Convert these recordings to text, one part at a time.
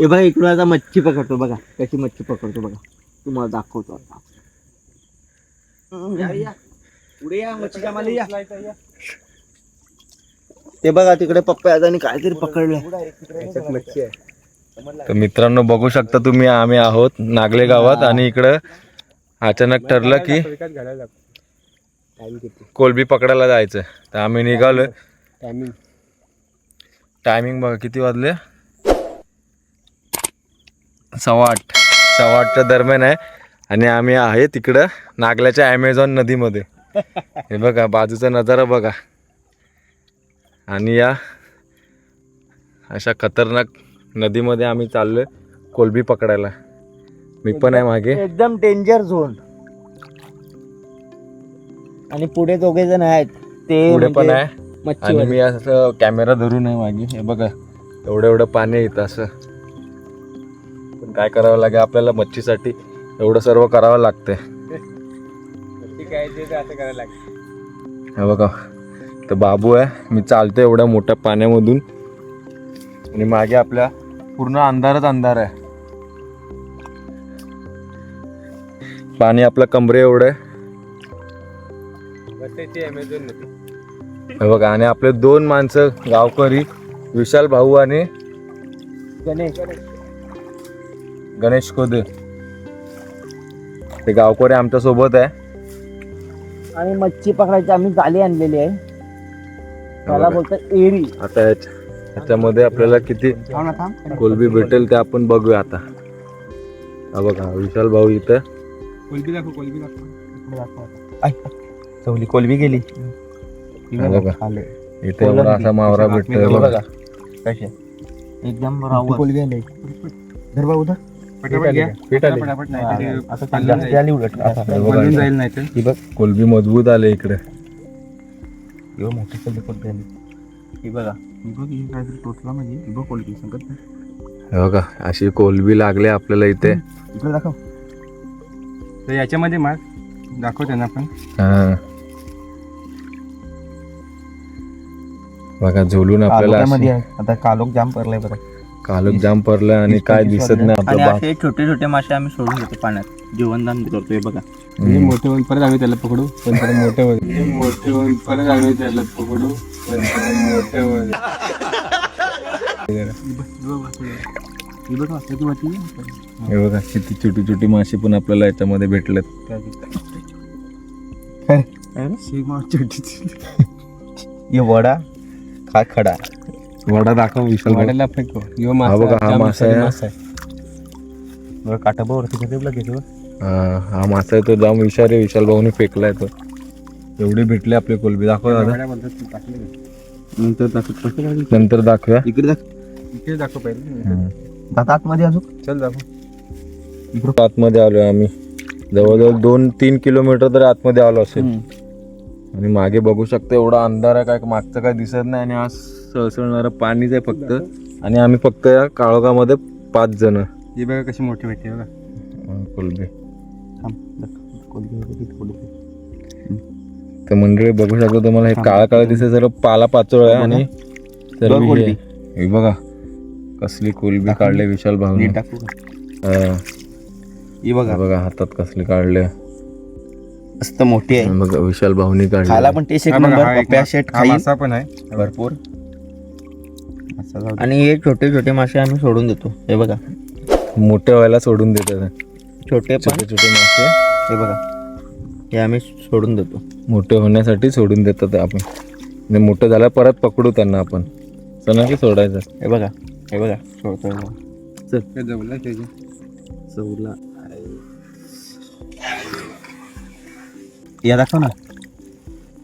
हे बघा इकडून आता मच्छी पकडतो बघा, कशी मच्छी पकडतो बघा, तुम्हाला दाखवतो आता. पुढे या मच्छी कामाला या. ते बघा तिकडे पप्पा आणि काहीतरी पकडलंय. मच्छी आहे. तर मित्रांनो बघू शकता तुम्ही, आम्ही आहोत नागले गावात आणि इकडं अचानक ठरलं की कोलबी पकडायला जायचं. तर आम्ही निघालो. टायमिंग बघा किती वाजले, 8:15 दरम्यान आहे आणि आम्ही आहे तिकडं नागल्याच्या ॲमेझॉन नदीमध्ये. हे बघा बाजूचा नजारा बघा. आणि या अशा खतरनाक नदीमध्ये आम्ही चाललोय कोलबी पकडायला. मी पण आहे मागे. एकदम डेंजर झोन. आणि पुढे दोघे जण आहेत ते पुढे पण आहे. मच्छी आणि मी असं कॅमेरा धरून आहे मागे. हे बघा एवढं पाणी येतं असं. पण काय करावं लागेल आपल्याला मच्छीसाठी, एवढं सर्व करावं लागतंय. हे बघा तर बाबू आहे, मी चालतोय एवढ्या मोठ्या पाण्यामधून आणि मागे आपल्या पूर्ण अंधार आहे. पाणी आपलं कमरे एवढं आहे. हे बघा आणि आपले 2 माणसं गावकरी, विशाल भाऊ आणि गणेश खोदे, ते गावकरी आमच्या सोबत आहे. आणि मच्छी पकडायची आम्ही जाळी आणलेली आहे, त्याला बोलतात एरी. आता याच्यामध्ये आपल्याला किती कोलबी भेटेल ते आपण बघूया आता. हा बघा विशाल भाऊ इथं. कोलबी दाखव. चवली कोलबी गेली. इथे एवढा असा मावरा भेटतोय बघा. कसे एकदम राव कोलबी आले. धर भाऊ धर. कोलबी मजबूत आले इकडे. मोठी कोलबी आली. ही बघा टोचला म्हणजे कोलबी सांगत. हे बघा अशी कोलबी लागले आपल्याला इथे. इकडे दाखव. तर याच्यामध्ये मार दाखव त्यांना पण. हा बघा झोलून आपल्याला आता कालोख जाम पडलाय बघा. कालोख जाम पडलाय आणि काय दिसत नाही आणि आपलं. असे छोटे छोटे मासे आम्ही सोडून देतो पाण्यात, जीवनदान करतोय बघा. मोठे होऊन परत आम्ही त्याला पकडू. मोठे होऊन परत आम्ही त्याला पकडू. हे बघा किती छोटी छोटी मासे पण आपल्याला याच्यामध्ये भेटलेत. ये वडा खा खडा. वडा दाखव विशाल भाऊ. वाड्याला फेको. हा बघा हा मासा आहे. काटा वरती घेतो. हा मासा आहे तो जाम विषारी विशाल भाऊने फेकलाय तो. एवढे भेटले आपले कोलबी. दाखव दादा. नंतर दाखवूया. इकडे दाखव पहिले. दादा आतमध्ये अजून चल दाखव. आतमध्ये आलोय आम्ही. जवळजवळ 2-3 किलोमीटर तरी आतमध्ये आलो असेल. आणि मागे बघू शकता एवढा अंधार आहे, काय मागचं काय दिसत नाही. आणि आज सळसळणारं पाणीच आहे फक्त. आणि आम्ही फक्त या काळोखामध्ये 5 जण. ही बघा कशी मोठी भेटते बघा कोलबी. तर मंडळी बघू शकता तुम्हाला हे काळा दिसत सर्व पाला पाचोळ आहे. आणि हे बघा कसली कोलबी काढले विशाल भाऊने. बघा हातात कसली काढले. मस्त मोठी आहे बघा विशाल भाऊनी काढले. खायला पण टेस्ट एक नंबर. पप्या शेट खाई मासा पण आहे भरपूर. आणि हे छोटे छोटे मासे आम्ही सोडून देतो. हे बघा मोठे व्हायला सोडून देतात. छोटे छोटे मासे हे बघा, हे आम्ही सोडून देतो. मोठे होण्यासाठी सोडून देतात आपण. आणि मोठं झालं परत पकडू त्यांना आपण. चला की सोडायचं. हे बघा सोडतोय. चल जवळला त्याची चवला या दाखव ना.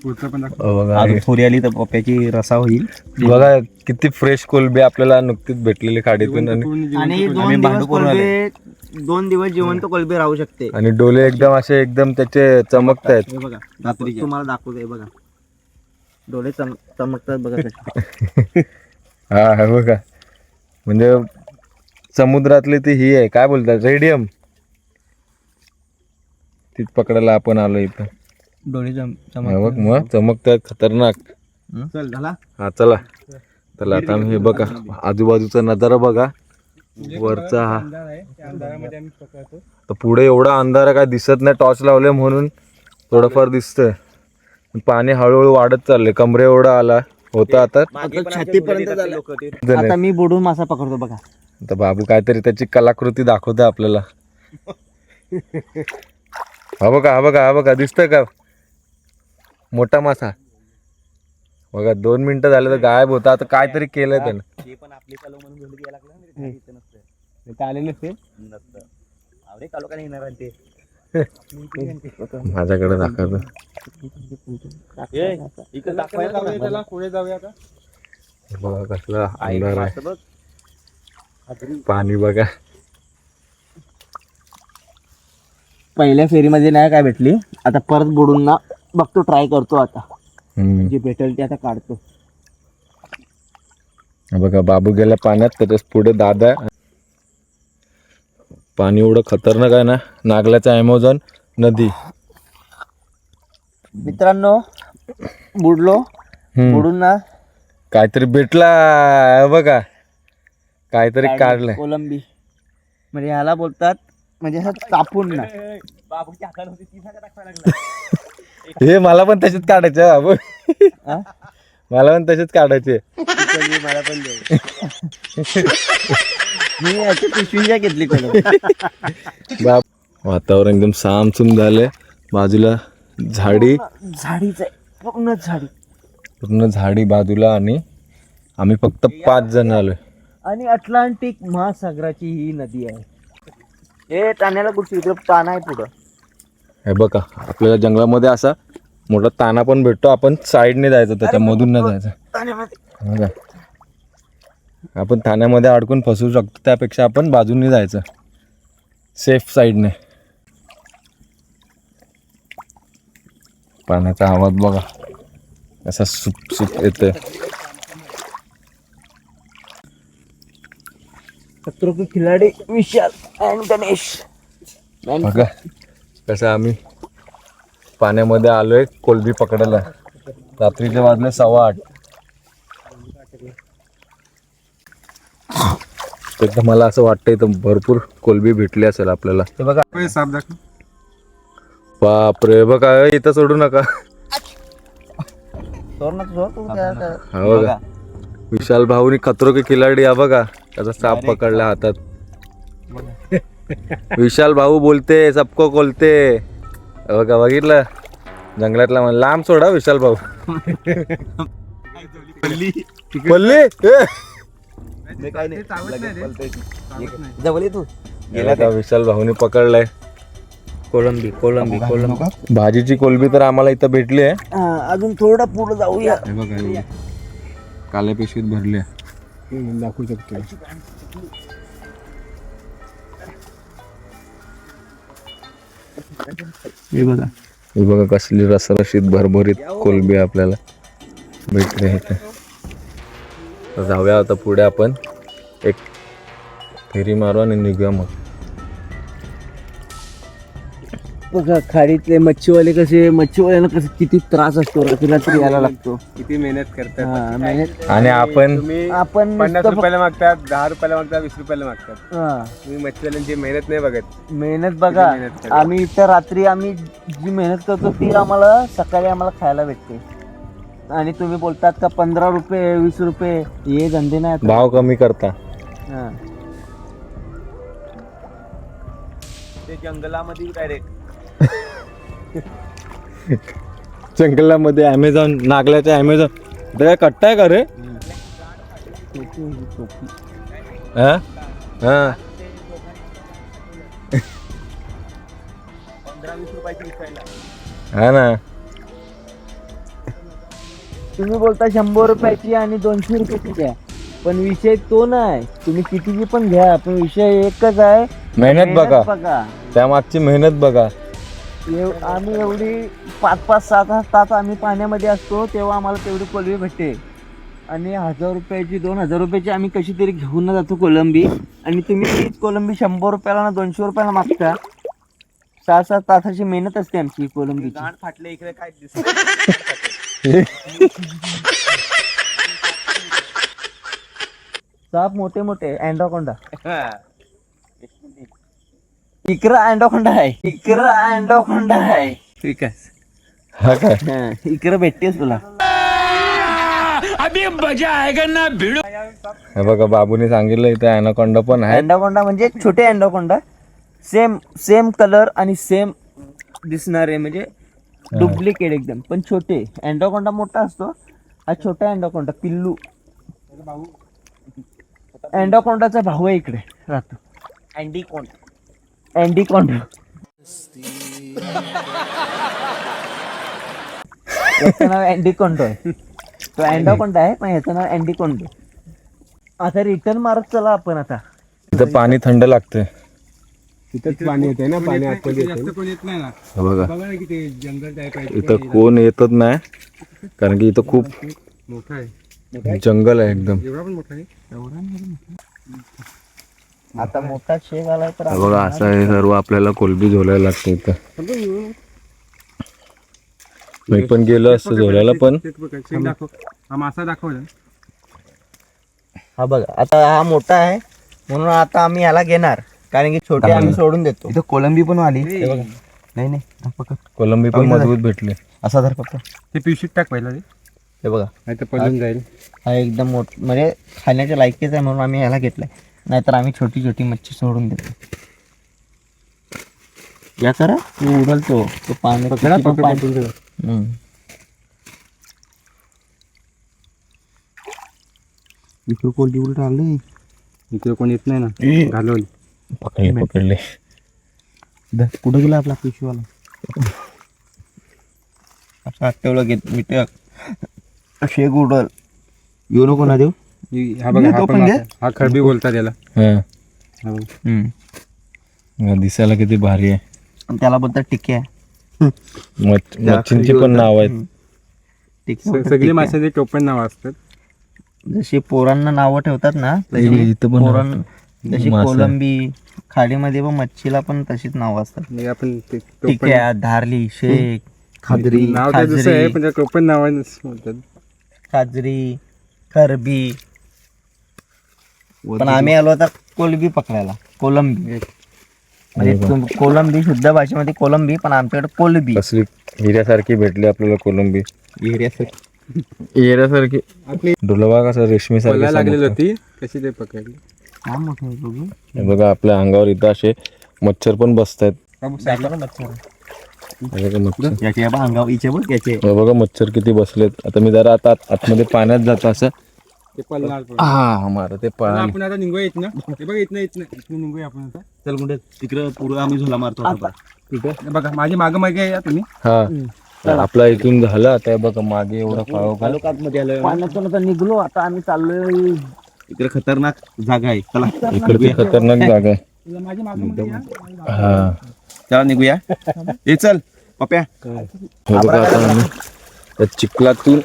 पुढचं पण दाखव. बघा अजून थोडी आली तर पप्याची रसा होईल. बघा किती फ्रेश कोलबी आपल्याला नुकतीच भेटलेली खाडीतून. आणि 2 दिवस जिवंत कोलबी राहू शकते. आणि डोले एकदम त्याचे चमकत आहेत. हे बघा तुम्हाला दाखवतोय बघा. डोळे चमकतात बघा. हा बघा म्हणजे समुद्रातली ती ही आहे, काय बोलतात, रेडियम. तीच पकडायला आपण आलो इथं. डोळे बघ मग चमकतात खतरनाक. चल झाला. हा चला. आता हे बघा आजूबाजूचा नजारा बघा. वरचा हा अंधार आहे त्या अंधारामध्ये आम्ही पकडतो. तर पुढे एवढा अंधार आहे काय दिसत नाही, टॉर्च लावले म्हणून थोडंफार दिसतंय. पाणी हळूहळू वाढत चाललंय, कमरे एवढं आला होता आता. छातीपर्यंत झालं. आता मी बुडून मासा पकडतो बघा. तर बाबू काहीतरी त्याची कलाकृती दाखवते आपल्याला. हा बघा, हा बघा, हा बघा, दिसतंय का मोठा मासा? बघा 2 मिनिटं झाले तर गायब होता. आता काहीतरी केलंय त्यानं. पण आपली चालू म्हणून घेऊन घ्यायला लागलं नसतं. ते आले नसते. आवडे चालू का नाही येणार ते. माझ्याकडे दाखवतो. त्याला पुढे जाऊया आता. बघा कसला अंधार आहे, पाणी बघा. पहिल्या फेरीमध्ये नाही काय भेटली, आता परत बुडून ना बघतो, ट्राय करतो. आता जे भेटेल ते आता काढतो. बघा बाबू गेला पाण्यात, त्याच्याच पुढे दादा आहे. पाणी एवढं खतरनाक आहे ना, नागल्याचा ॲमेझॉन नदी. मित्रांनो बुडलो, बुडून ना काहीतरी भेटला बघा, काहीतरी काढलंय. कोलंबी म्हणजे ह्याला बोलतात, म्हणजे असं चापून ना. हे मला पण तसेच काढायचे बाबू, मला पण तसेच काढायचे. मला पण मी याची पिशवी घेतली बाप, वातावरण एकदम सामसूम झालंय. बाजूला झाडी, झाडीच आहे, पूर्ण झाडी, पूर्ण झाडी बाजूला. आणि आम्ही फक्त 5 जण आलोय. आणि अटलांटिक महासागराची ही नदी आहे. हे ताण्याला कुठची इकडे ताना आहे पुढं. हे बघा, आपल्याला जंगलामध्ये असा मोठा ताना पण भेटतो. आपण साईडने जायचं, त्याच्यामधून नाही जायचं. बघा, आपण ठाण्यामध्ये अडकून फसू शकतो, त्यापेक्षा आपण बाजूने जायचं, सेफ साईडने. पाण्याचा आवाज बघा असा सुप सुप येतोय. खतरों के खिलाडी विशाल अँड गणेश. बघा कसं आम्ही पाण्यामध्ये आलोय कोलबी पकडायला. रात्रीचे वाजले 8:15. तर मला असं वाटतंय तर भरपूर कोलबी भेटली असेल आपल्याला. ते बघा, साप दाखव. बापरे, बघा इथं सोडू नका. हा बघा, विशाल भाऊनी खतरो के खिलाडी, हा बघा त्याचा साप पकडला हातात. विशाल भाऊ बोलते सबको बोलते. बघा बघितलं, जंगलातला म्हण लांब सोडा विशाल भाऊ. पल्ली जवळ तू विशाल भाऊनी पकडलाय कोलंबी. कोलंबी कोलंबी भाजीची कोलबी तर आम्हाला इथं भेटली आहे. अजून थोडं पुढे जाऊया. हे बघा, काल्या पिशवीत भरली आहे. दाखवू शकतो. हे बघा, हे बघा कसली रसरशीत भरभरीत कोलबी आपल्याला भेटली इथे. तर जाऊया आता पुढे, आपण एक फेरी मारू आणि निघूया मग. बघा खाडीतले मच्छीवाले कसे, मच्छीवाल्यांना कसं किती त्रास असतो, रात्री यायला लागतो, किती मेहनत करतात. मेहनत. आणि आपण तुम्ही आपण 50 रुपयाला मागतात, 10 रुपयाला मागतात, 20 रुपयाला मागतात. तुम्ही मच्छीवाल्यांची मेहनत नाही बघत. मेहनत बघा. मेहनत करतात. आम्ही इथं रात्री आम्ही जी मेहनत करतो ती आम्हाला सकाळी आम्हाला खायला भेटते. आणि तुम्ही बोलतात का 15 रुपये 20 रुपये, हे धंदे नाही आता. भाव कमी करता. ते जंगलामध्ये डायरेक्ट जंगलामध्ये ॲमेझॉन, नागल्याच्या ॲमेझॉन. काय कट्टाय का रे? हा हा, 15-20 रुपयाची विकायला. हा ना. तुम्ही बोलता 100 रुपयाची आणि 200 रुपयाची घ्या, पण विषय तो नाही. तुम्ही कितीची पण घ्या, पण विषय एकच आहे, मेहनत बघा, बघा त्यामागची मेहनत बघा. आम्ही एवढी 5-5, 6-6 तास आम्ही पाण्यामध्ये असतो, तेव्हा आम्हाला तेवढी कोलंबी भेटते. आणि 1000 रुपयाची 2000 रुपयाची आम्ही कशी तरी घेऊन जातो कोलंबी. आणि तुम्ही तीच कोलंबी 100 रुपयाला ना 200 रुपयाला मागता. 6-7 तासाची मेहनत असते आमची कोलंबीची. फाटले इकडे काय साप मोठे मोठे अँड्राकोंडा. इकडं अँडोकोंडा आहे विकास. हा काय इकडं भेटतेस तुला. हे बघा बाबूने सांगितलं इथे अॅनाकोंडा पण आहे. अँडोकोंडा म्हणजे छोटे अँडोकोंडा, सेम कलर आणि सेम दिसणारे, म्हणजे डुप्लिकेट एकदम, पण छोटे. अँडोकोंडा मोठा असतो, हा छोटा अँडोकोंडा पिल्लू. अँडोकोंडाचा भाऊ आहे इकडे राहतो, अँडीकोंडा. याचं नाव अँडीकोंडो आहे. तो अँडोकोंडा आहे पण याचं नाव अँडीकोंडो. आता रिटर्न मारत चला आपण. आता इथं पाणी थंड लागते. तिथंच पाणी येते ना, पाणी आतमध्ये येते. हे बघा जंगल टाईप आहे. इथं कोण येतच नाही, कारण की इथं खूप मोठा आहे. जंगल आहे एकदम. एवढा पण मोठा आहे. आता मोठा शेग आलाय तर हे बघा असं हे सर्व आपल्याला कोलबी झोलायला लागते इथं. मी पण गेलो असतो झोलायला, पण दाखव हा मासा दाखव. हा बघा आता हा मोठा आहे म्हणून आता आम्ही याला घेणार, कारण की छोटे आम्ही सोडून देतो. इथं कोलंबी पण आली. हे बघा. नाही हा पकड. कोलंबी पण मजबूत भेटली. असा धर फक्त. ते पिवशीत टाक पहिला रे, हे बघा नाही तर पळून जाईल. हा एकदम म्हणजे खाण्याच्या लायकीच आहे म्हणून आम्ही ह्याला घेतलाय, नाहीतर आम्ही छोटी छोटी मच्छी सोडून देतो. या करा तू उडलतो तो पाणी. इकडे कोलंबी उलट आलंय. इकडे कोण येत नाही ना, घालवली. पकडले. कुठं गेला आपला पिशवीवाला? असं ठेवलं घेत मी शेग उडल. येऊ नको ना देऊ. हा बघा, हा पण मासा. हा खरबी बोलतात याला. हा दिसायला किती भारी आहे. आणि त्याला बोलतात टिक्या. मच्छींची पण नाव आहेत. सगळी माशाचे टोपण नाव असतात. जशी पोरांना नावं ठेवतात ना इथं तशी पण पोरांना, जशी मासा. कोलंबी खाडीमध्ये पण मच्छीला पण तशीच नावं असतात. म्हणजे आपण ते टोपण टिक्या, धारली, शेक, खादरी. नाव तर दुसरं आहे, पण त्या टोपण नावानेच बोलतात. खाजरी, खरबी. पण आम्ही आलो आता कोलंबी पकडायला. कोलंबी म्हणजे कोलंबी शुद्ध भाषेमध्ये कोलंबी, पण आमच्याकडे कोलंबी. कसली हिऱ्यासारखी भेटली आपल्याला कोलंबी. हिऱ्यासारखी डुलवा कसा रेशमी पळायला लागलेली सारखी. होती, कशी ते पकडली. काय मोठं आहे बघू. हे बघा आपल्या अंगावर इथं असे मच्छर पण बसतायत. हे बघा मच्छर. याचे बा अंगावर इचे बघ याचे. हे बघा मच्छर किती बसलेत. आता मी जरा आता आतमध्ये पाण्यात जातो असं. ते पळणार पण. हा मारा ते पण पाणी. आपण आता निघूया इथनं. हे बघा इथनं निघूया आपण आता. चल गुंडे तिकडं पुढं आम्ही झोला मारतो आता. हे बघा माझी मागे या तुम्ही. हा आपला इथून झालं. आता बघा मागे एवढा पाव का. मध्ये आलोय. पाण्यातून आता निघलो. आता आम्ही चाललोय. इकडे खतरनाक जागा आहे. चला इकडची खतरनाक जागा आहे. माझी मागे हा चला निघूया. ए चल पप्या. हे बघा आता आम्ही त्या चिखलातून,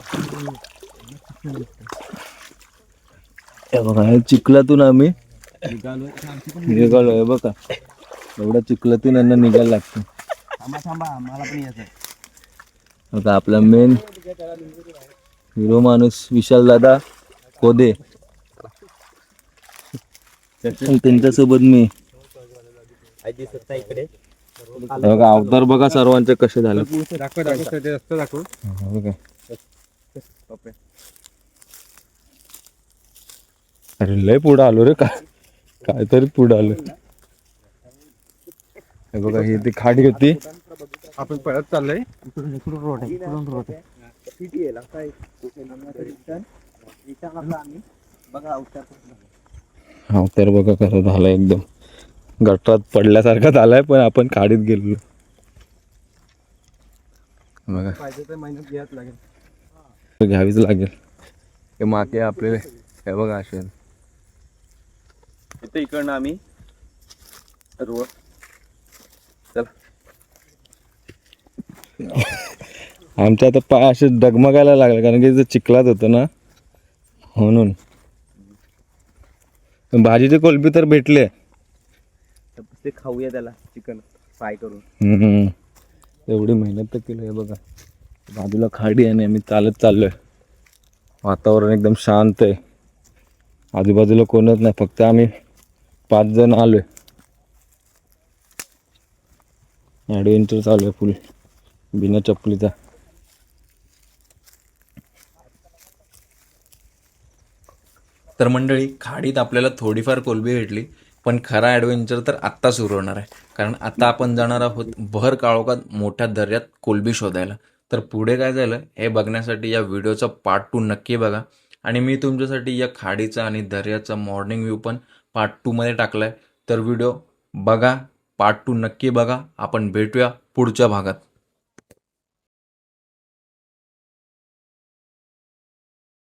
हे बघा हे चिखलातून आम्ही निघालो. हे बघा एवढ्या चिखलातून यांना निघायला लागतं. थांबा मला पण यायचं. आता आपला मेन हिरो माणूस विशाल दादा कोदे, त्यांच्यासोबत मी. इकडे बघा अवतार बघा सर्वांचे कसे झाले. दाखव ते रस्ता दाखव. बघा अरे लय पुढं आलो रे. काहीतरी पुढं आलो. हे बघा ही ती खाडी होती. आपण पळत चाललोय. इकडून रोड आहे. इकडून रोड आहे. अवतार बघा कसा झाला. एकदम गटारात पडल्यासारखा झालाय, पण आपण खाडीत गेलो. बघा पाहिजे तर मेहनत घ्यायच लागेल. घ्यावीच लागेल. हे माके आपले हे बघा असे. इथं इकडनं आम्ही रोड. चला आमच्या आता पाय असे डगमगायला लागले, कारण की चिखलात होतं ना म्हणून. भाजीचे कोलबी तर भेटले. ते खाऊया त्याला चिकन फ्राय करून. एवढी मेहनत तर केली. हे बघा बाजूला खाडी आहे आणि आम्ही चालत चाललोय. वातावरण एकदम शांत आहे. आजूबाजूला कोणच नाही, फक्त आम्ही 5 जण आलोय. ॲडव्हेंचर चालू आहे फुल बिना चपलीचा. तर मंडळी, खाडीत आपल्याला थोडीफार कोलंबी भेटली, पण खरा ॲडव्हेंचर तर आत्ता सुरू होणार आहे. कारण आता आपण जाणार आहोत भर काळोखात मोठ्या दर्यात कोलंबी शोधायला. तर पुढे काय झालं हे बघण्यासाठी या व्हिडिओचा पार्ट 2 नक्की बघा. आणि मी तुमच्यासाठी या खाडीचा आणि दर्याचा मॉर्निंग व्ह्यू पण पार्ट 2 मध्ये टाकलाय. तर व्हिडिओ बघा, पार्ट 2 नक्की बघा. आपण भेटूया पुढच्या भागात.